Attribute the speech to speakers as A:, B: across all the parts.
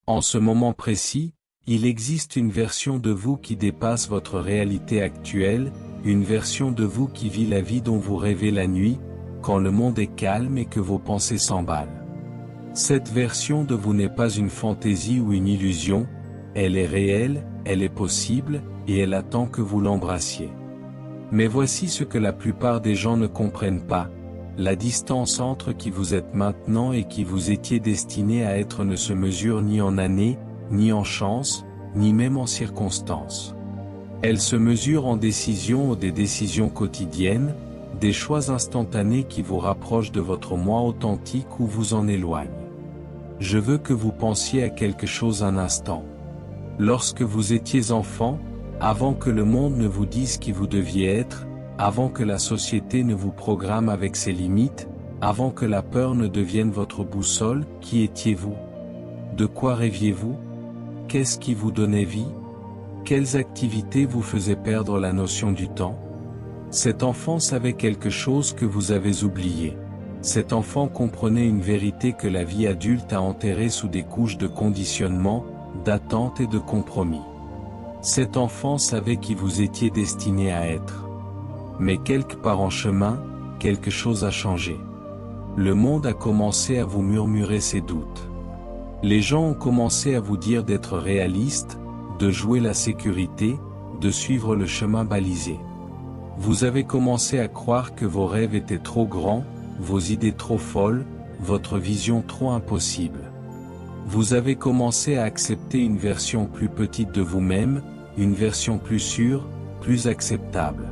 A: En ce moment précis, il existe une version de vous qui dépasse votre réalité actuelle, une version de vous qui vit la vie dont vous rêvez la nuit, quand le monde est calme et que vos pensées s'emballent. Cette version de vous n'est pas une fantaisie ou une illusion, elle est réelle, elle est possible, et elle attend que vous l'embrassiez. Mais voici ce que la plupart des gens ne comprennent pas. La distance entre qui vous êtes maintenant et qui vous étiez destiné à être ne se mesure ni en années, ni en chance, ni même en circonstances. Elle se mesure en décisions ou des décisions quotidiennes, des choix instantanés qui vous rapprochent de votre moi authentique ou vous en éloignent. Je veux que vous pensiez à quelque chose un instant. Lorsque vous étiez enfant, avant que le monde ne vous dise qui vous deviez être, avant que la société ne vous programme avec ses limites, avant que la peur ne devienne votre boussole, qui étiez-vous? De quoi rêviez-vous? Qu'est-ce qui vous donnait vie? Quelles activités vous faisaient perdre la notion du temps? Cet enfant savait quelque chose que vous avez oublié. Cet enfant comprenait une vérité que la vie adulte a enterrée sous des couches de conditionnement, d'attente et de compromis. Cet enfant savait qui vous étiez destiné à être. Mais quelque part en chemin, quelque chose a changé. Le monde a commencé à vous murmurer ses doutes. Les gens ont commencé à vous dire d'être réaliste, de jouer la sécurité, de suivre le chemin balisé. Vous avez commencé à croire que vos rêves étaient trop grands, vos idées trop folles, votre vision trop impossible. Vous avez commencé à accepter une version plus petite de vous-même, une version plus sûre, plus acceptable.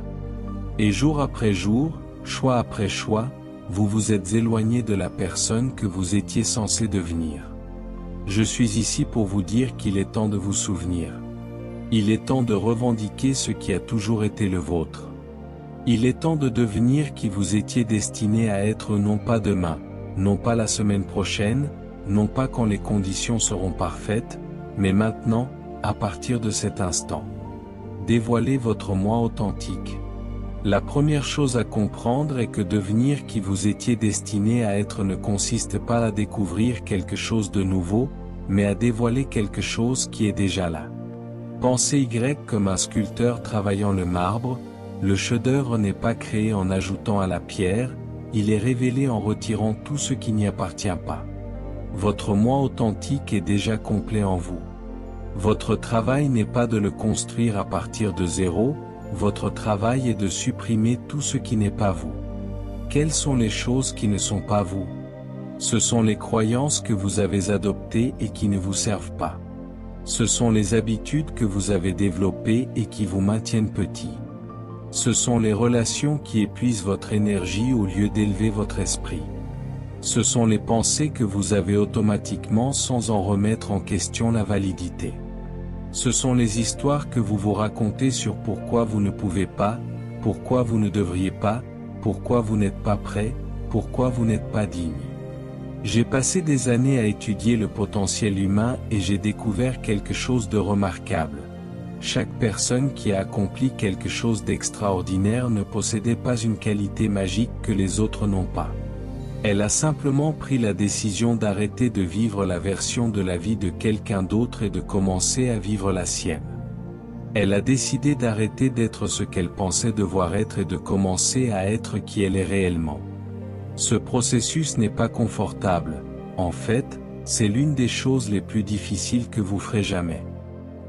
A: Et jour après jour, choix après choix, vous vous êtes éloigné de la personne que vous étiez censé devenir. Je suis ici pour vous dire qu'il est temps de vous souvenir. Il est temps de revendiquer ce qui a toujours été le vôtre. Il est temps de devenir qui vous étiez destiné à être non pas demain, non pas la semaine prochaine, non pas quand les conditions seront parfaites, mais maintenant, à partir de cet instant. Dévoilez votre moi authentique. La première chose à comprendre est que devenir qui vous étiez destiné à être ne consiste pas à découvrir quelque chose de nouveau, mais à dévoiler quelque chose qui est déjà là. Pensez Y comme un sculpteur travaillant le marbre, le chef-d'œuvre n'est pas créé en ajoutant à la pierre, il est révélé en retirant tout ce qui n'y appartient pas. Votre moi authentique est déjà complet en vous. Votre travail n'est pas de le construire à partir de zéro, votre travail est de supprimer tout ce qui n'est pas vous. Quelles sont les choses qui ne sont pas vous? Ce sont les croyances que vous avez adoptées et qui ne vous servent pas. Ce sont les habitudes que vous avez développées et qui vous maintiennent petit. Ce sont les relations qui épuisent votre énergie au lieu d'élever votre esprit. Ce sont les pensées que vous avez automatiquement sans en remettre en question la validité. Ce sont les histoires que vous vous racontez sur pourquoi vous ne pouvez pas, pourquoi vous ne devriez pas, pourquoi vous n'êtes pas prêt, pourquoi vous n'êtes pas digne. J'ai passé des années à étudier le potentiel humain et j'ai découvert quelque chose de remarquable. Chaque personne qui a accompli quelque chose d'extraordinaire ne possédait pas une qualité magique que les autres n'ont pas. Elle a simplement pris la décision d'arrêter de vivre la version de la vie de quelqu'un d'autre et de commencer à vivre la sienne. Elle a décidé d'arrêter d'être ce qu'elle pensait devoir être et de commencer à être qui elle est réellement. Ce processus n'est pas confortable, en fait, c'est l'une des choses les plus difficiles que vous ferez jamais.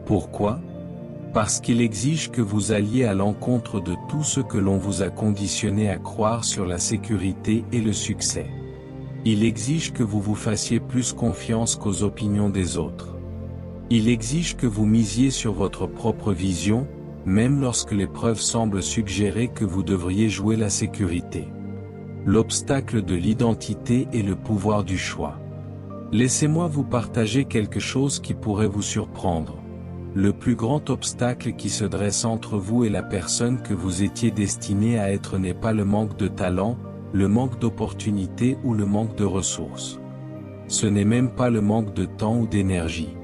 A: Pourquoi ? Parce qu'il exige que vous alliez à l'encontre de tout ce que l'on vous a conditionné à croire sur la sécurité et le succès. Il exige que vous vous fassiez plus confiance qu'aux opinions des autres. Il exige que vous misiez sur votre propre vision, même lorsque les preuves semblent suggérer que vous devriez jouer la sécurité. L'obstacle de l'identité est le pouvoir du choix. Laissez-moi vous partager quelque chose qui pourrait vous surprendre. Le plus grand obstacle qui se dresse entre vous et la personne que vous étiez destiné à être n'est pas le manque de talent, le manque d'opportunités ou le manque de ressources. Ce n'est même pas le manque de temps ou d'énergie.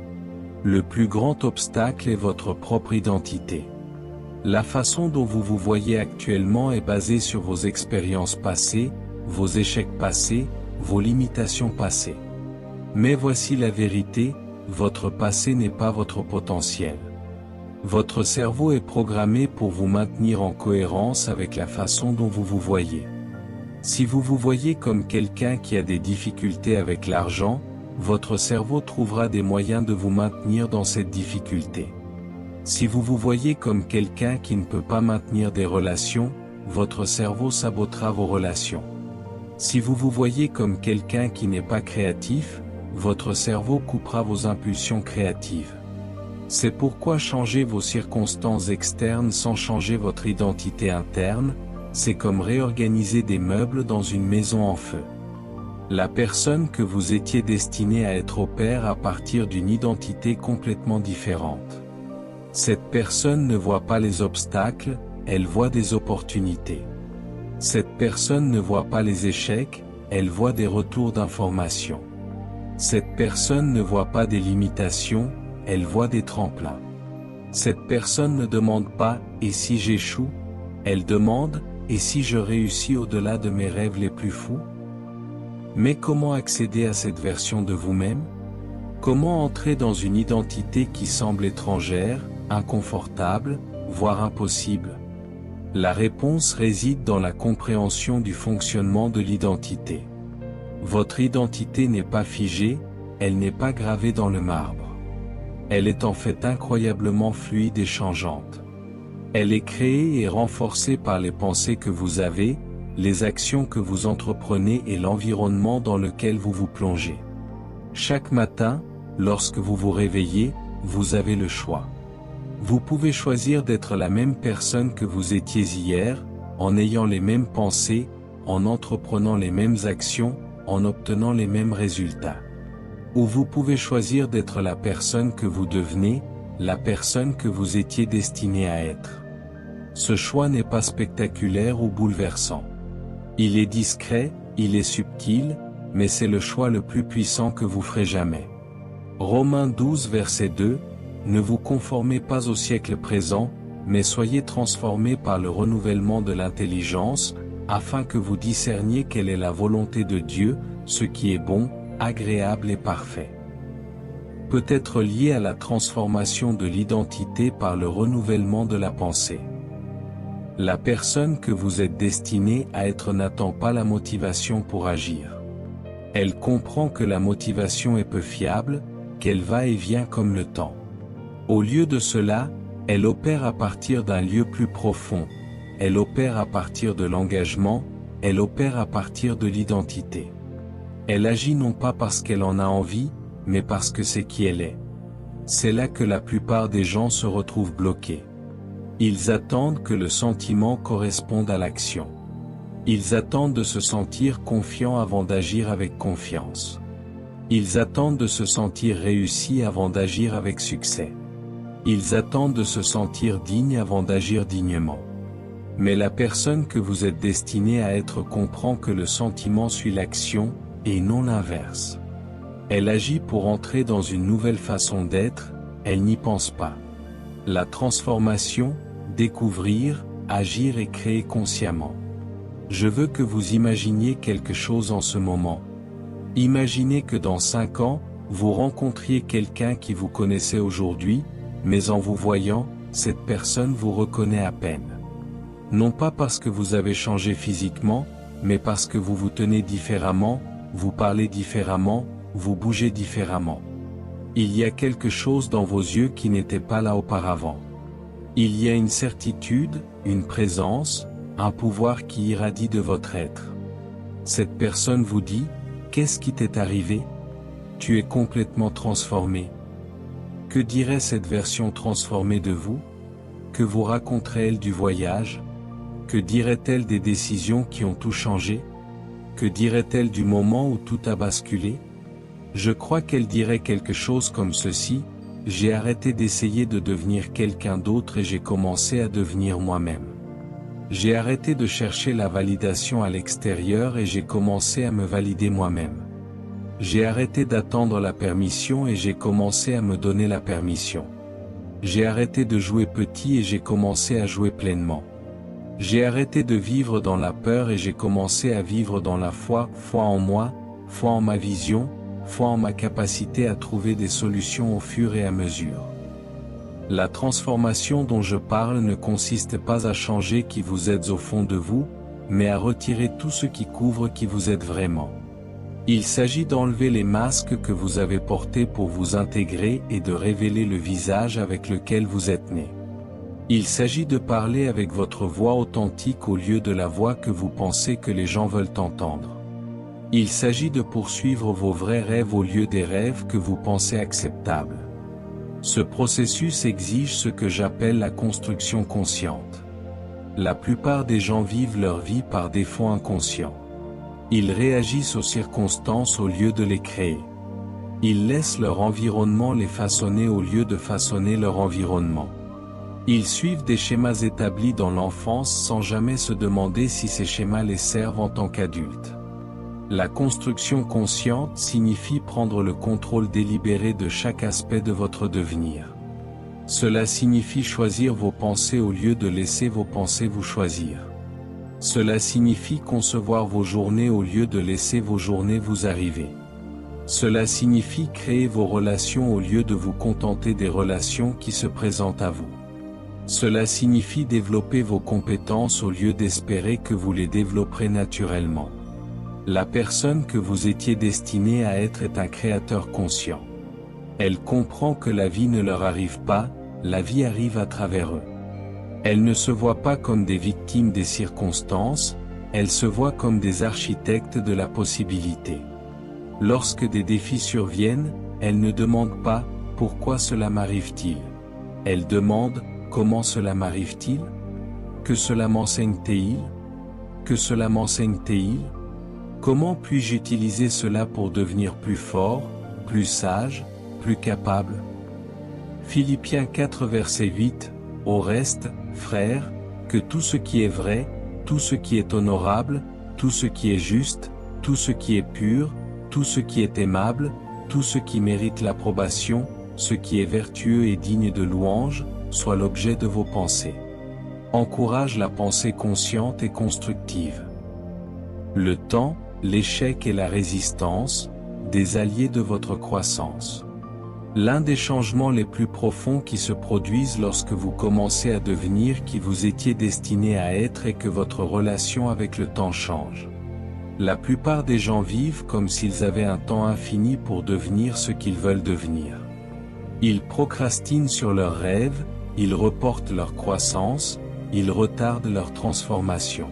A: Le plus grand obstacle est votre propre identité. La façon dont vous vous voyez actuellement est basée sur vos expériences passées, vos échecs passés, vos limitations passées. Mais voici la vérité, votre passé n'est pas votre potentiel. Votre cerveau est programmé pour vous maintenir en cohérence avec la façon dont vous vous voyez. Si vous vous voyez comme quelqu'un qui a des difficultés avec l'argent, votre cerveau trouvera des moyens de vous maintenir dans cette difficulté. Si vous vous voyez comme quelqu'un qui ne peut pas maintenir des relations, votre cerveau sabotera vos relations. Si vous vous voyez comme quelqu'un qui n'est pas créatif, votre cerveau coupera vos impulsions créatives. C'est pourquoi changer vos circonstances externes sans changer votre identité interne, c'est comme réorganiser des meubles dans une maison en feu. La personne que vous étiez destiné à être opère à partir d'une identité complètement différente. Cette personne ne voit pas les obstacles, elle voit des opportunités. Cette personne ne voit pas les échecs, elle voit des retours d'informations. Cette personne ne voit pas des limitations, elle voit des tremplins. Cette personne ne demande pas « et si j'échoue ?», elle demande « et si je réussis au-delà de mes rêves les plus fous ?» Mais comment accéder à cette version de vous-même? Comment entrer dans une identité qui semble étrangère, inconfortable, voire impossible? La réponse réside dans la compréhension du fonctionnement de l'identité. Votre identité n'est pas figée, elle n'est pas gravée dans le marbre. Elle est en fait incroyablement fluide et changeante. Elle est créée et renforcée par les pensées que vous avez, les actions que vous entreprenez et l'environnement dans lequel vous vous plongez. Chaque matin, lorsque vous vous réveillez, vous avez le choix. Vous pouvez choisir d'être la même personne que vous étiez hier, en ayant les mêmes pensées, en entreprenant les mêmes actions, en obtenant les mêmes résultats. Ou vous pouvez choisir d'être la personne que vous devenez, la personne que vous étiez destiné à être. Ce choix n'est pas spectaculaire ou bouleversant. Il est discret, il est subtil, mais c'est le choix le plus puissant que vous ferez jamais. Romains 12 verset 2, ne vous conformez pas au siècle présent, mais soyez transformés par le renouvellement de l'intelligence, afin que vous discerniez quelle est la volonté de Dieu, ce qui est bon, agréable et parfait. Peut être lié à la transformation de l'identité par le renouvellement de la pensée. La personne que vous êtes destiné à être n'attend pas la motivation pour agir. Elle comprend que la motivation est peu fiable, qu'elle va et vient comme le temps. Au lieu de cela, elle opère à partir d'un lieu plus profond, elle opère à partir de l'engagement, elle opère à partir de l'identité. Elle agit non pas parce qu'elle en a envie, mais parce que c'est qui elle est. C'est là que la plupart des gens se retrouvent bloqués. Ils attendent que le sentiment corresponde à l'action. Ils attendent de se sentir confiants avant d'agir avec confiance. Ils attendent de se sentir réussis avant d'agir avec succès. Ils attendent de se sentir dignes avant d'agir dignement. Mais la personne que vous êtes destiné à être comprend que le sentiment suit l'action, et non l'inverse. Elle agit pour entrer dans une nouvelle façon d'être, elle n'y pense pas. La transformation, découvrir, agir et créer consciemment. Je veux que vous imaginiez quelque chose en ce moment. Imaginez que dans 5 ans, vous rencontriez quelqu'un qui vous connaissait aujourd'hui, mais en vous voyant, cette personne vous reconnaît à peine. Non pas parce que vous avez changé physiquement, mais parce que vous vous tenez différemment, vous parlez différemment, vous bougez différemment. Il y a quelque chose dans vos yeux qui n'était pas là auparavant. Il y a une certitude, une présence, un pouvoir qui irradie de votre être. Cette personne vous dit, qu'est-ce qui t'est arrivé? Tu es complètement transformé. Que dirait cette version transformée de vous? Que vous raconterait-elle du voyage? Que dirait-elle des décisions qui ont tout changé? Que dirait-elle du moment où tout a basculé? Je crois qu'elle dirait quelque chose comme ceci: j'ai arrêté d'essayer de devenir quelqu'un d'autre et j'ai commencé à devenir moi-même. J'ai arrêté de chercher la validation à l'extérieur et j'ai commencé à me valider moi-même. J'ai arrêté d'attendre la permission et j'ai commencé à me donner la permission. J'ai arrêté de jouer petit et j'ai commencé à jouer pleinement. J'ai arrêté de vivre dans la peur et j'ai commencé à vivre dans la foi, foi en moi, foi en ma vision, foi en ma capacité à trouver des solutions au fur et à mesure. La transformation dont je parle ne consiste pas à changer qui vous êtes au fond de vous, mais à retirer tout ce qui couvre qui vous êtes vraiment. Il s'agit d'enlever les masques que vous avez portés pour vous intégrer et de révéler le visage avec lequel vous êtes né. Il s'agit de parler avec votre voix authentique au lieu de la voix que vous pensez que les gens veulent entendre. Il s'agit de poursuivre vos vrais rêves au lieu des rêves que vous pensez acceptables. Ce processus exige ce que j'appelle la construction consciente. La plupart des gens vivent leur vie par défaut inconscient. Ils réagissent aux circonstances au lieu de les créer. Ils laissent leur environnement les façonner au lieu de façonner leur environnement. Ils suivent des schémas établis dans l'enfance sans jamais se demander si ces schémas les servent en tant qu'adultes. La construction consciente signifie prendre le contrôle délibéré de chaque aspect de votre devenir. Cela signifie choisir vos pensées au lieu de laisser vos pensées vous choisir. Cela signifie concevoir vos journées au lieu de laisser vos journées vous arriver. Cela signifie créer vos relations au lieu de vous contenter des relations qui se présentent à vous. Cela signifie développer vos compétences au lieu d'espérer que vous les développerez naturellement. La personne que vous étiez destiné à être est un créateur conscient. Elle comprend que la vie ne leur arrive pas, la vie arrive à travers eux. Elle ne se voit pas comme des victimes des circonstances, elle se voit comme des architectes de la possibilité. Lorsque des défis surviennent, elle ne demande pas « Pourquoi cela m'arrive-t-il » Elle demande « Comment cela m'arrive-t-il ? Que cela m'enseigne-t-il ? Que cela m'enseigne-t-il ? Comment puis-je utiliser cela pour devenir plus fort, plus sage, plus capable ? Philippiens 4 verset 8, Au reste, frères, que tout ce qui est vrai, tout ce qui est honorable, tout ce qui est juste, tout ce qui est pur, tout ce qui est aimable, tout ce qui mérite l'approbation, ce qui est vertueux et digne de louange, soit l'objet de vos pensées. Encourage la pensée consciente et constructive. Le temps, l'échec et la résistance, des alliés de votre croissance. L'un des changements les plus profonds qui se produisent lorsque vous commencez à devenir qui vous étiez destiné à être est que votre relation avec le temps change. La plupart des gens vivent comme s'ils avaient un temps infini pour devenir ce qu'ils veulent devenir. Ils procrastinent sur leurs rêves, ils reportent leur croissance, ils retardent leur transformation.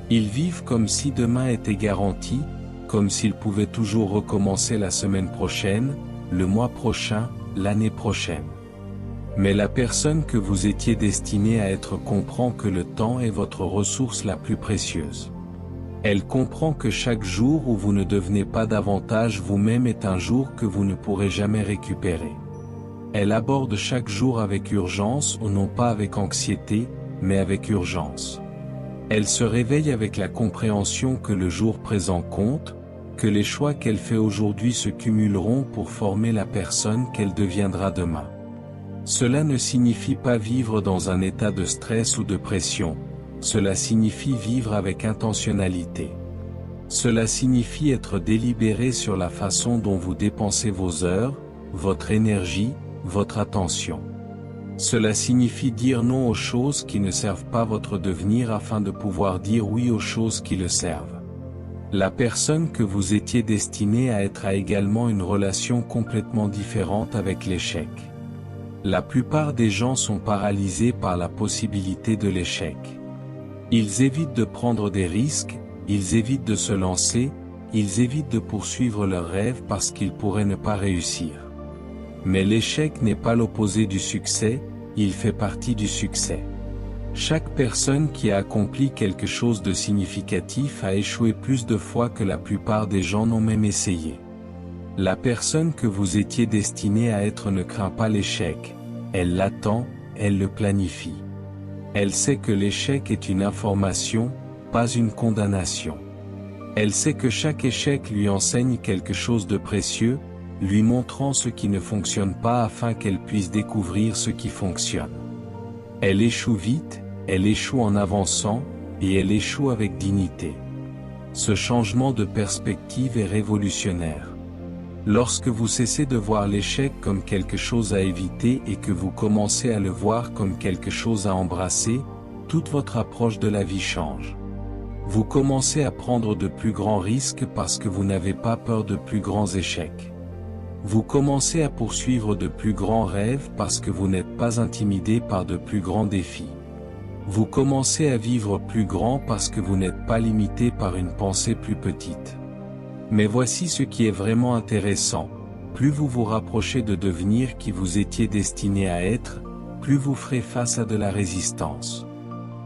A: Ils vivent comme si demain était garanti, comme s'ils pouvaient toujours recommencer la semaine prochaine, le mois prochain, l'année prochaine. Mais la personne que vous étiez destiné à être comprend que le temps est votre ressource la plus précieuse. Elle comprend que chaque jour où vous ne devenez pas davantage vous-même est un jour que vous ne pourrez jamais récupérer. Elle aborde chaque jour avec urgence ou non pas avec anxiété, mais avec urgence. Elle se réveille avec la compréhension que le jour présent compte, que les choix qu'elle fait aujourd'hui se cumuleront pour former la personne qu'elle deviendra demain. Cela ne signifie pas vivre dans un état de stress ou de pression, cela signifie vivre avec intentionnalité. Cela signifie être délibéré sur la façon dont vous dépensez vos heures, votre énergie, votre attention. Cela signifie dire non aux choses qui ne servent pas votre devenir afin de pouvoir dire oui aux choses qui le servent. La personne que vous étiez destiné à être a également une relation complètement différente avec l'échec. La plupart des gens sont paralysés par la possibilité de l'échec. Ils évitent de prendre des risques, ils évitent de se lancer, ils évitent de poursuivre leurs rêves parce qu'ils pourraient ne pas réussir. Mais l'échec n'est pas l'opposé du succès, il fait partie du succès. Chaque personne qui a accompli quelque chose de significatif a échoué plus de fois que la plupart des gens n'ont même essayé. La personne que vous étiez destiné à être ne craint pas l'échec, elle l'attend, elle le planifie. Elle sait que l'échec est une information, pas une condamnation. Elle sait que chaque échec lui enseigne quelque chose de précieux, lui montrant ce qui ne fonctionne pas afin qu'elle puisse découvrir ce qui fonctionne. Elle échoue vite, elle échoue en avançant, et elle échoue avec dignité. Ce changement de perspective est révolutionnaire. Lorsque vous cessez de voir l'échec comme quelque chose à éviter et que vous commencez à le voir comme quelque chose à embrasser, toute votre approche de la vie change. Vous commencez à prendre de plus grands risques parce que vous n'avez pas peur de plus grands échecs. Vous commencez à poursuivre de plus grands rêves parce que vous n'êtes pas intimidé par de plus grands défis. Vous commencez à vivre plus grand parce que vous n'êtes pas limité par une pensée plus petite. Mais voici ce qui est vraiment intéressant. Plus vous vous rapprochez de devenir qui vous étiez destiné à être, plus vous ferez face à de la résistance.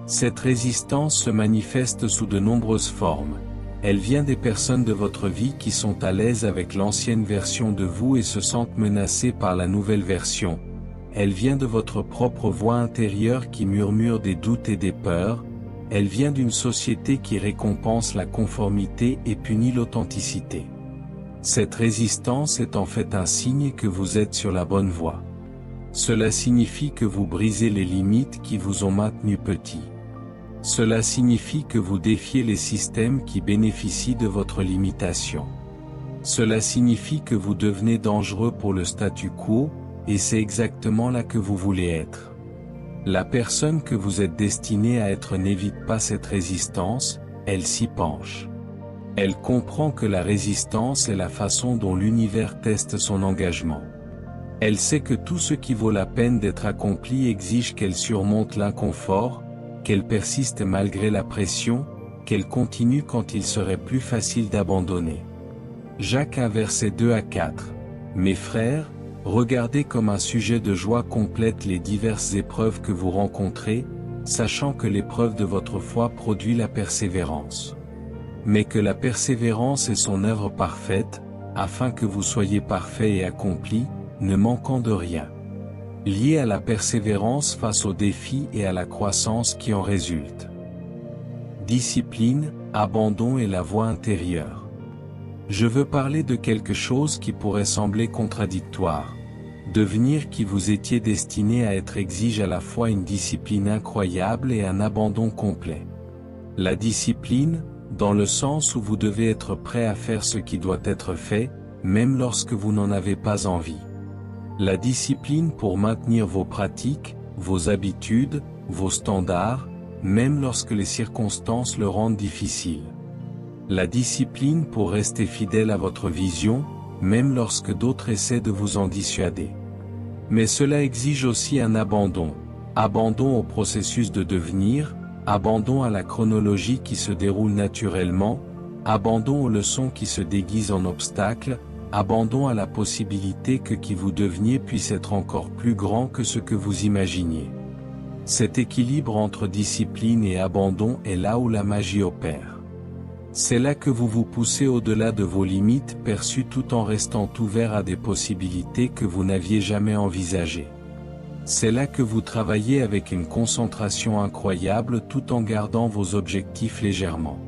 A: Cette résistance se manifeste sous de nombreuses formes. Elle vient des personnes de votre vie qui sont à l'aise avec l'ancienne version de vous et se sentent menacées par la nouvelle version. Elle vient de votre propre voix intérieure qui murmure des doutes et des peurs. Elle vient d'une société qui récompense la conformité et punit l'authenticité. Cette résistance est en fait un signe que vous êtes sur la bonne voie. Cela signifie que vous brisez les limites qui vous ont maintenu petit. Cela signifie que vous défiez les systèmes qui bénéficient de votre limitation. Cela signifie que vous devenez dangereux pour le statu quo, et c'est exactement là que vous voulez être. La personne que vous êtes destiné à être n'évite pas cette résistance, elle s'y penche. Elle comprend que la résistance est la façon dont l'univers teste son engagement. Elle sait que tout ce qui vaut la peine d'être accompli exige qu'elle surmonte l'inconfort, qu'elle persiste malgré la pression, qu'elle continue quand il serait plus facile d'abandonner. Jacques 1 verset 2 à 4. Mes frères, regardez comme un sujet de joie complète les diverses épreuves que vous rencontrez, sachant que l'épreuve de votre foi produit la persévérance. Mais que la persévérance est son œuvre parfaite, afin que vous soyez parfaits et accomplis, ne manquant de rien. Lié à la persévérance face aux défis et à la croissance qui en résulte. Discipline, abandon et la voie intérieure. Je veux parler de quelque chose qui pourrait sembler contradictoire. Devenir qui vous étiez destiné à être exige à la fois une discipline incroyable et un abandon complet. La discipline, dans le sens où vous devez être prêt à faire ce qui doit être fait, même lorsque vous n'en avez pas envie. La discipline pour maintenir vos pratiques, vos habitudes, vos standards, même lorsque les circonstances le rendent difficile. La discipline pour rester fidèle à votre vision, même lorsque d'autres essaient de vous en dissuader. Mais cela exige aussi un abandon. Abandon au processus de devenir, abandon à la chronologie qui se déroule naturellement, abandon aux leçons qui se déguisent en obstacles, abandon à la possibilité que qui vous deveniez puisse être encore plus grand que ce que vous imaginiez. Cet équilibre entre discipline et abandon est là où la magie opère. C'est là que vous vous poussez au-delà de vos limites perçues tout en restant ouvert à des possibilités que vous n'aviez jamais envisagées. C'est là que vous travaillez avec une concentration incroyable tout en gardant vos objectifs légèrement.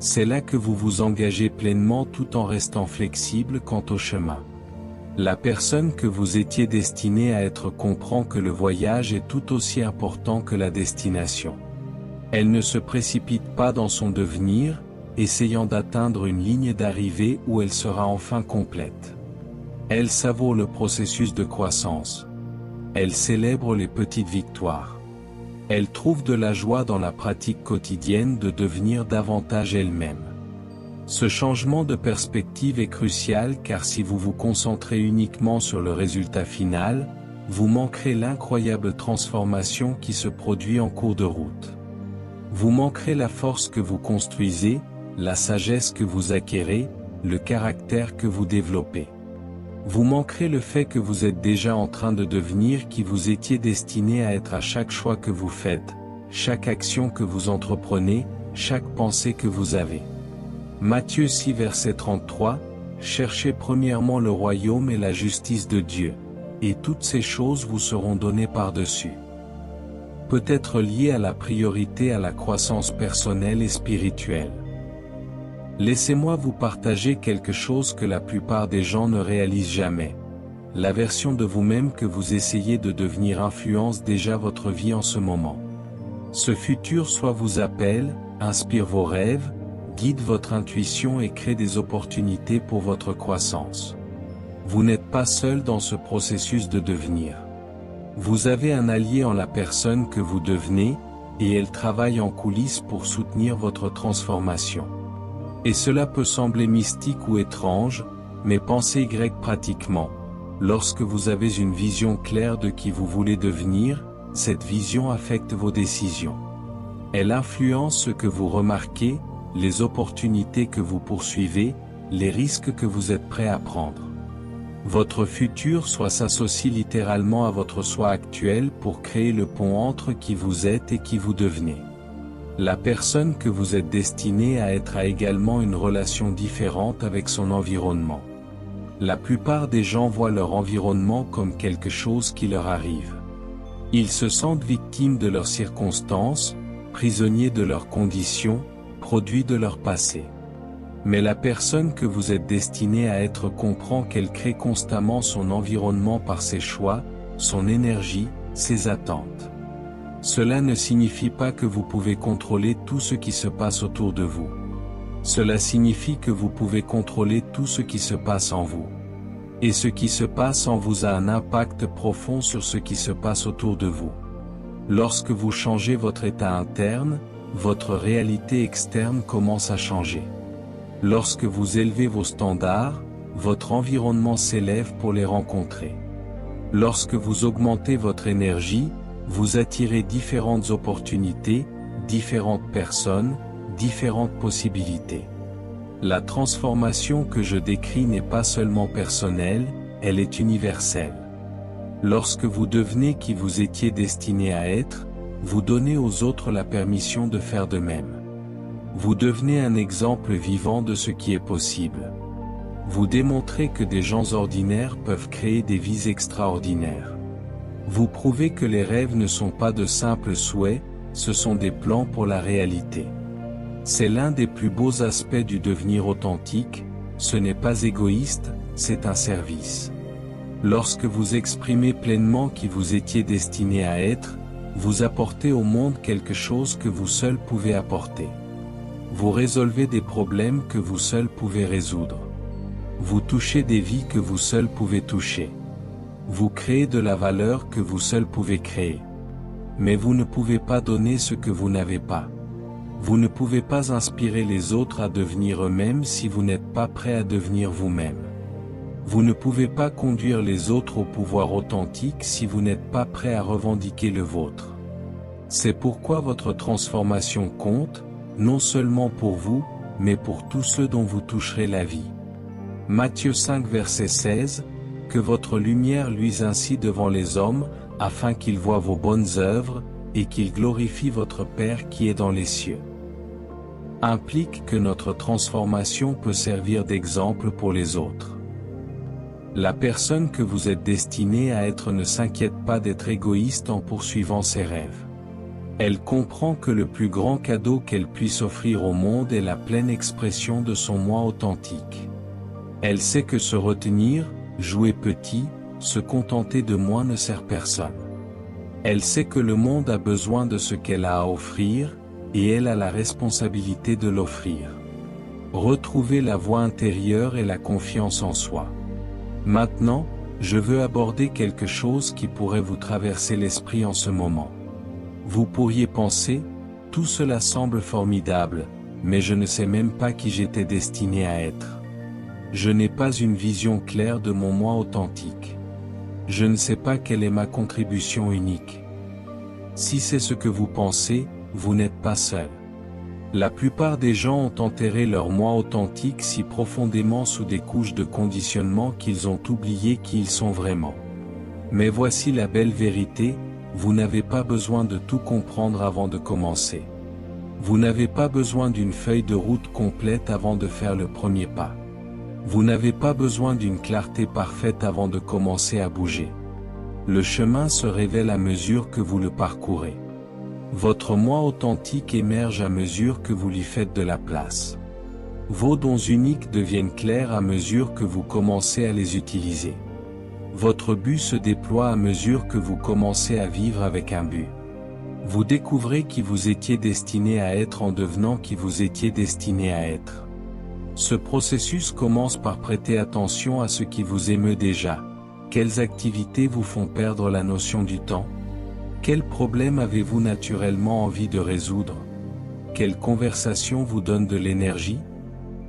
A: C'est là que vous vous engagez pleinement tout en restant flexible quant au chemin. La personne que vous étiez destiné à être comprend que le voyage est tout aussi important que la destination. Elle ne se précipite pas dans son devenir, essayant d'atteindre une ligne d'arrivée où elle sera enfin complète. Elle savoure le processus de croissance. Elle célèbre les petites victoires. Elle trouve de la joie dans la pratique quotidienne de devenir davantage elle-même. Ce changement de perspective est crucial car si vous vous concentrez uniquement sur le résultat final, vous manquerez l'incroyable transformation qui se produit en cours de route. Vous manquerez la force que vous construisez, la sagesse que vous acquérez, le caractère que vous développez. Vous manquerez le fait que vous êtes déjà en train de devenir qui vous étiez destiné à être à chaque choix que vous faites, chaque action que vous entreprenez, chaque pensée que vous avez. Matthieu 6 verset 33, cherchez premièrement le royaume et la justice de Dieu, et toutes ces choses vous seront données par-dessus. Peut être lié à la priorité à la croissance personnelle et spirituelle. Laissez-moi vous partager quelque chose que la plupart des gens ne réalisent jamais. La version de vous-même que vous essayez de devenir influence déjà votre vie en ce moment. Ce futur soit vous appelle, inspire vos rêves, guide votre intuition et crée des opportunités pour votre croissance. Vous n'êtes pas seul dans ce processus de devenir. Vous avez un allié en la personne que vous devenez, et elle travaille en coulisses pour soutenir votre transformation. Et cela peut sembler mystique ou étrange, mais pensez grec pratiquement. Lorsque vous avez une vision claire de qui vous voulez devenir, cette vision affecte vos décisions. Elle influence ce que vous remarquez, les opportunités que vous poursuivez, les risques que vous êtes prêt à prendre. Votre futur soi s'associe littéralement à votre soi actuel pour créer le pont entre qui vous êtes et qui vous devenez. La personne que vous êtes destiné à être a également une relation différente avec son environnement. La plupart des gens voient leur environnement comme quelque chose qui leur arrive. Ils se sentent victimes de leurs circonstances, prisonniers de leurs conditions, produits de leur passé. Mais la personne que vous êtes destiné à être comprend qu'elle crée constamment son environnement par ses choix, son énergie, ses attentes. Cela ne signifie pas que vous pouvez contrôler tout ce qui se passe autour de vous. Cela signifie que vous pouvez contrôler tout ce qui se passe en vous. Et ce qui se passe en vous a un impact profond sur ce qui se passe autour de vous. Lorsque vous changez votre état interne, votre réalité externe commence à changer. Lorsque vous élevez vos standards, votre environnement s'élève pour les rencontrer. Lorsque vous augmentez votre énergie, vous attirez différentes opportunités, différentes personnes, différentes possibilités. La transformation que je décris n'est pas seulement personnelle, elle est universelle. Lorsque vous devenez qui vous étiez destiné à être, vous donnez aux autres la permission de faire de même. Vous devenez un exemple vivant de ce qui est possible. Vous démontrez que des gens ordinaires peuvent créer des vies extraordinaires. Vous prouvez que les rêves ne sont pas de simples souhaits, ce sont des plans pour la réalité. C'est l'un des plus beaux aspects du devenir authentique, ce n'est pas égoïste, c'est un service. Lorsque vous exprimez pleinement qui vous étiez destiné à être, vous apportez au monde quelque chose que vous seul pouvez apporter. Vous résolvez des problèmes que vous seul pouvez résoudre. Vous touchez des vies que vous seul pouvez toucher. Vous créez de la valeur que vous seul pouvez créer. Mais vous ne pouvez pas donner ce que vous n'avez pas. Vous ne pouvez pas inspirer les autres à devenir eux-mêmes si vous n'êtes pas prêt à devenir vous-même. Vous ne pouvez pas conduire les autres au pouvoir authentique si vous n'êtes pas prêt à revendiquer le vôtre. C'est pourquoi votre transformation compte, non seulement pour vous, mais pour tous ceux dont vous toucherez la vie. Matthieu 5 verset 16, que votre lumière luise ainsi devant les hommes, afin qu'ils voient vos bonnes œuvres, et qu'ils glorifient votre Père qui est dans les cieux. Implique que notre transformation peut servir d'exemple pour les autres. La personne que vous êtes destiné à être ne s'inquiète pas d'être égoïste en poursuivant ses rêves. Elle comprend que le plus grand cadeau qu'elle puisse offrir au monde est la pleine expression de son moi authentique. Elle sait que se retenir, jouer petit, se contenter de moins ne sert personne. Elle sait que le monde a besoin de ce qu'elle a à offrir, et elle a la responsabilité de l'offrir. Retrouvez la voix intérieure et la confiance en soi. Maintenant, je veux aborder quelque chose qui pourrait vous traverser l'esprit en ce moment. Vous pourriez penser, tout cela semble formidable, mais je ne sais même pas qui j'étais destiné à être. Je n'ai pas une vision claire de mon moi authentique. Je ne sais pas quelle est ma contribution unique. Si c'est ce que vous pensez, vous n'êtes pas seul. La plupart des gens ont enterré leur moi authentique si profondément sous des couches de conditionnement qu'ils ont oublié qui ils sont vraiment. Mais voici la belle vérité, vous n'avez pas besoin de tout comprendre avant de commencer. Vous n'avez pas besoin d'une feuille de route complète avant de faire le premier pas. Vous n'avez pas besoin d'une clarté parfaite avant de commencer à bouger. Le chemin se révèle à mesure que vous le parcourez. Votre moi authentique émerge à mesure que vous lui faites de la place. Vos dons uniques deviennent clairs à mesure que vous commencez à les utiliser. Votre but se déploie à mesure que vous commencez à vivre avec un but. Vous découvrez qui vous étiez destiné à être en devenant qui vous étiez destiné à être. Ce processus commence par prêter attention à ce qui vous émeut déjà. Quelles activités vous font perdre la notion du temps? Quels problèmes avez-vous naturellement envie de résoudre? Quelles conversations vous donnent de l'énergie?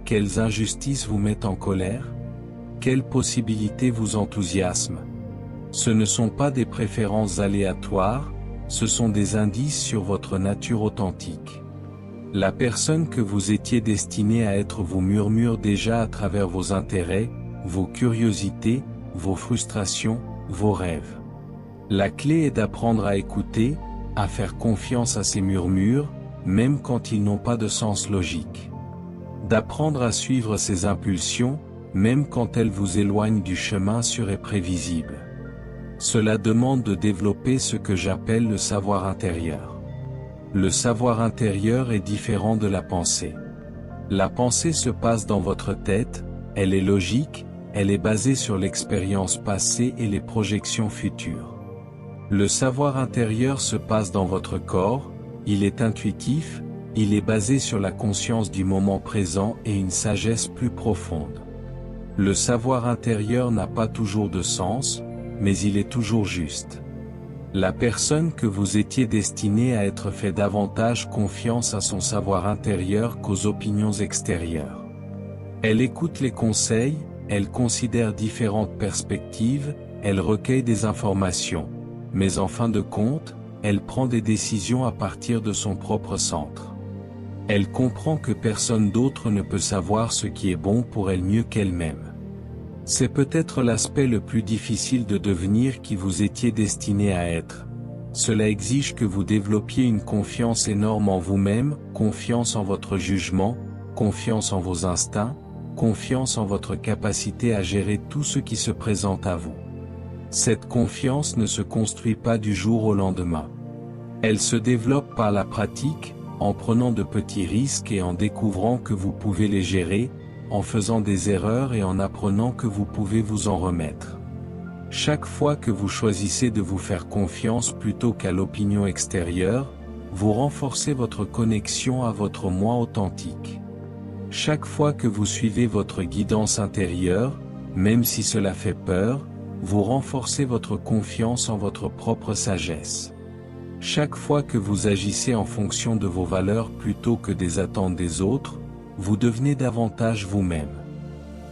A: Quelles injustices vous mettent en colère? Quelles possibilités vous enthousiasment? Ce ne sont pas des préférences aléatoires, ce sont des indices sur votre nature authentique. La personne que vous étiez destiné à être vous murmure déjà à travers vos intérêts, vos curiosités, vos frustrations, vos rêves. La clé est d'apprendre à écouter, à faire confiance à ces murmures, même quand ils n'ont pas de sens logique. D'apprendre à suivre ces impulsions, même quand elles vous éloignent du chemin sûr et prévisible. Cela demande de développer ce que j'appelle le savoir intérieur. Le savoir intérieur est différent de la pensée. La pensée se passe dans votre tête, elle est logique, elle est basée sur l'expérience passée et les projections futures. Le savoir intérieur se passe dans votre corps, il est intuitif, il est basé sur la conscience du moment présent et une sagesse plus profonde. Le savoir intérieur n'a pas toujours de sens, mais il est toujours juste. La personne que vous étiez destinée à être fait davantage confiance à son savoir intérieur qu'aux opinions extérieures. Elle écoute les conseils, elle considère différentes perspectives, elle recueille des informations, mais en fin de compte, elle prend des décisions à partir de son propre centre. Elle comprend que personne d'autre ne peut savoir ce qui est bon pour elle mieux qu'elle-même. C'est peut-être l'aspect le plus difficile de devenir qui vous étiez destiné à être. Cela exige que vous développiez une confiance énorme en vous-même, confiance en votre jugement, confiance en vos instincts, confiance en votre capacité à gérer tout ce qui se présente à vous. Cette confiance ne se construit pas du jour au lendemain. Elle se développe par la pratique, en prenant de petits risques et en découvrant que vous pouvez les gérer, en faisant des erreurs et en apprenant que vous pouvez vous en remettre. Chaque fois que vous choisissez de vous faire confiance plutôt qu'à l'opinion extérieure, vous renforcez votre connexion à votre moi authentique. Chaque fois que vous suivez votre guidance intérieure, même si cela fait peur, vous renforcez votre confiance en votre propre sagesse. Chaque fois que vous agissez en fonction de vos valeurs plutôt que des attentes des autres, vous devenez davantage vous-même.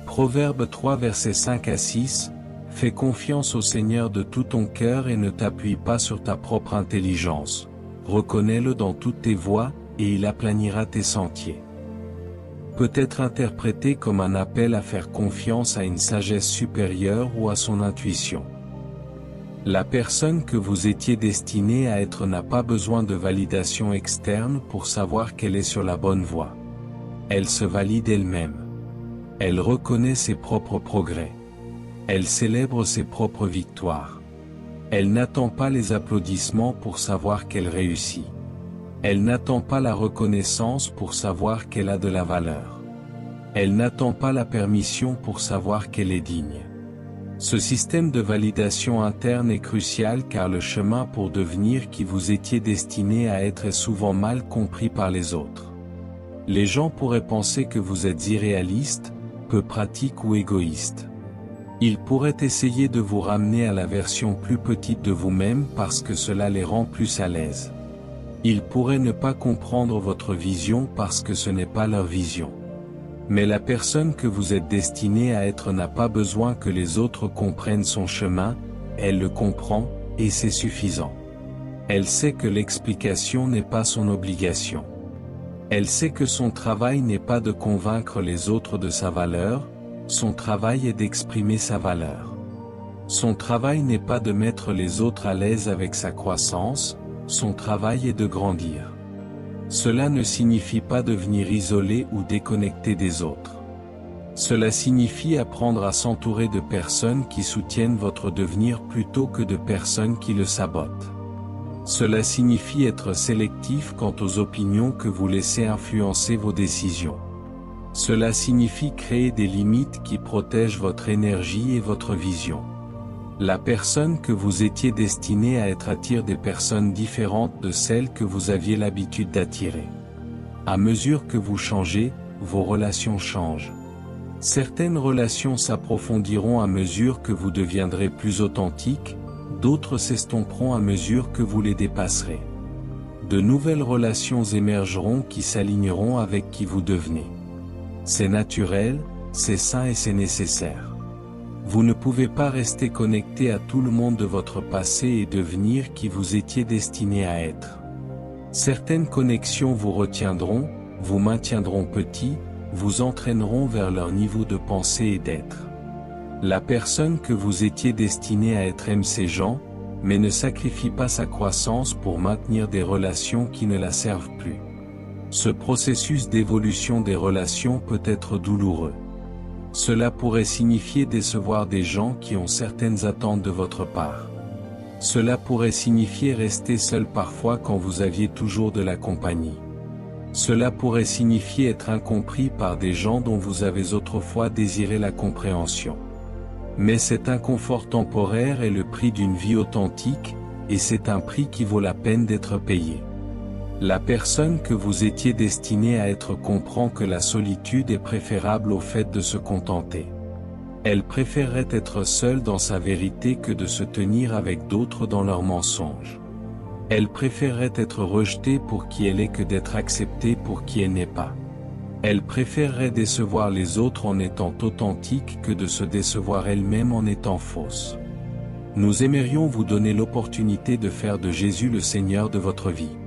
A: Proverbe 3 versets 5 à 6, « Fais confiance au Seigneur de tout ton cœur et ne t'appuie pas sur ta propre intelligence. Reconnais-le dans toutes tes voies, et il aplanira tes sentiers. » Peut être interprété comme un appel à faire confiance à une sagesse supérieure ou à son intuition. La personne que vous étiez destiné à être n'a pas besoin de validation externe pour savoir qu'elle est sur la bonne voie. Elle se valide elle-même. Elle reconnaît ses propres progrès. Elle célèbre ses propres victoires. Elle n'attend pas les applaudissements pour savoir qu'elle réussit. Elle n'attend pas la reconnaissance pour savoir qu'elle a de la valeur. Elle n'attend pas la permission pour savoir qu'elle est digne. Ce système de validation interne est crucial car le chemin pour devenir qui vous étiez destiné à être est souvent mal compris par les autres. Les gens pourraient penser que vous êtes irréaliste, peu pratique ou égoïste. Ils pourraient essayer de vous ramener à la version plus petite de vous-même parce que cela les rend plus à l'aise. Ils pourraient ne pas comprendre votre vision parce que ce n'est pas leur vision. Mais la personne que vous êtes destiné à être n'a pas besoin que les autres comprennent son chemin, elle le comprend, et c'est suffisant. Elle sait que l'explication n'est pas son obligation. Elle sait que son travail n'est pas de convaincre les autres de sa valeur, son travail est d'exprimer sa valeur. Son travail n'est pas de mettre les autres à l'aise avec sa croissance, son travail est de grandir. Cela ne signifie pas devenir isolé ou déconnecté des autres. Cela signifie apprendre à s'entourer de personnes qui soutiennent votre devenir plutôt que de personnes qui le sabotent. Cela signifie être sélectif quant aux opinions que vous laissez influencer vos décisions. Cela signifie créer des limites qui protègent votre énergie et votre vision. La personne que vous étiez destiné à être attire des personnes différentes de celles que vous aviez l'habitude d'attirer. À mesure que vous changez, vos relations changent. Certaines relations s'approfondiront à mesure que vous deviendrez plus authentique, d'autres s'estomperont à mesure que vous les dépasserez. De nouvelles relations émergeront qui s'aligneront avec qui vous devenez. C'est naturel, c'est sain et c'est nécessaire. Vous ne pouvez pas rester connecté à tout le monde de votre passé et devenir qui vous étiez destiné à être. Certaines connexions vous retiendront, vous maintiendront petit, vous entraîneront vers leur niveau de pensée et d'être. La personne que vous étiez destiné à être aime ces gens, mais ne sacrifie pas sa croissance pour maintenir des relations qui ne la servent plus. Ce processus d'évolution des relations peut être douloureux. Cela pourrait signifier décevoir des gens qui ont certaines attentes de votre part. Cela pourrait signifier rester seul parfois quand vous aviez toujours de la compagnie. Cela pourrait signifier être incompris par des gens dont vous avez autrefois désiré la compréhension. Mais cet inconfort temporaire est le prix d'une vie authentique, et c'est un prix qui vaut la peine d'être payé. La personne que vous étiez destiné à être comprend que la solitude est préférable au fait de se contenter. Elle préférerait être seule dans sa vérité que de se tenir avec d'autres dans leurs mensonges. Elle préférerait être rejetée pour qui elle est que d'être acceptée pour qui elle n'est pas. Elle préférerait décevoir les autres en étant authentique que de se décevoir elle-même en étant fausse. Nous aimerions vous donner l'opportunité de faire de Jésus le Seigneur de votre vie.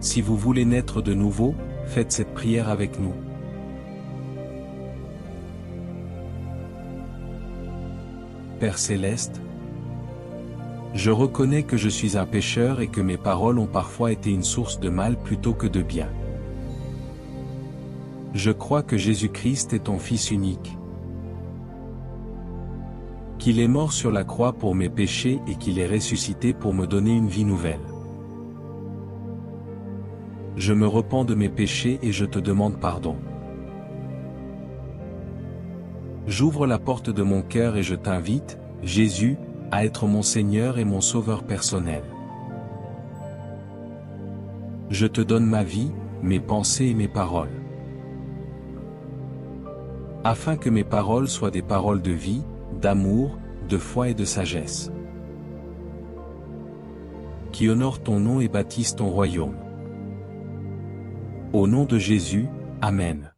A: Si vous voulez naître de nouveau, faites cette prière avec nous. Père Céleste, je reconnais que je suis un pécheur et que mes paroles ont parfois été une source de mal plutôt que de bien. Je crois que Jésus-Christ est ton Fils unique, qu'il est mort sur la croix pour mes péchés et qu'il est ressuscité pour me donner une vie nouvelle. Je me repens de mes péchés et je te demande pardon. J'ouvre la porte de mon cœur et je t'invite, Jésus, à être mon Seigneur et mon Sauveur personnel. Je te donne ma vie, mes pensées et mes paroles. Afin que mes paroles soient des paroles de vie, d'amour, de foi et de sagesse, qui honorent ton nom et bâtissent ton royaume. Au nom de Jésus, Amen.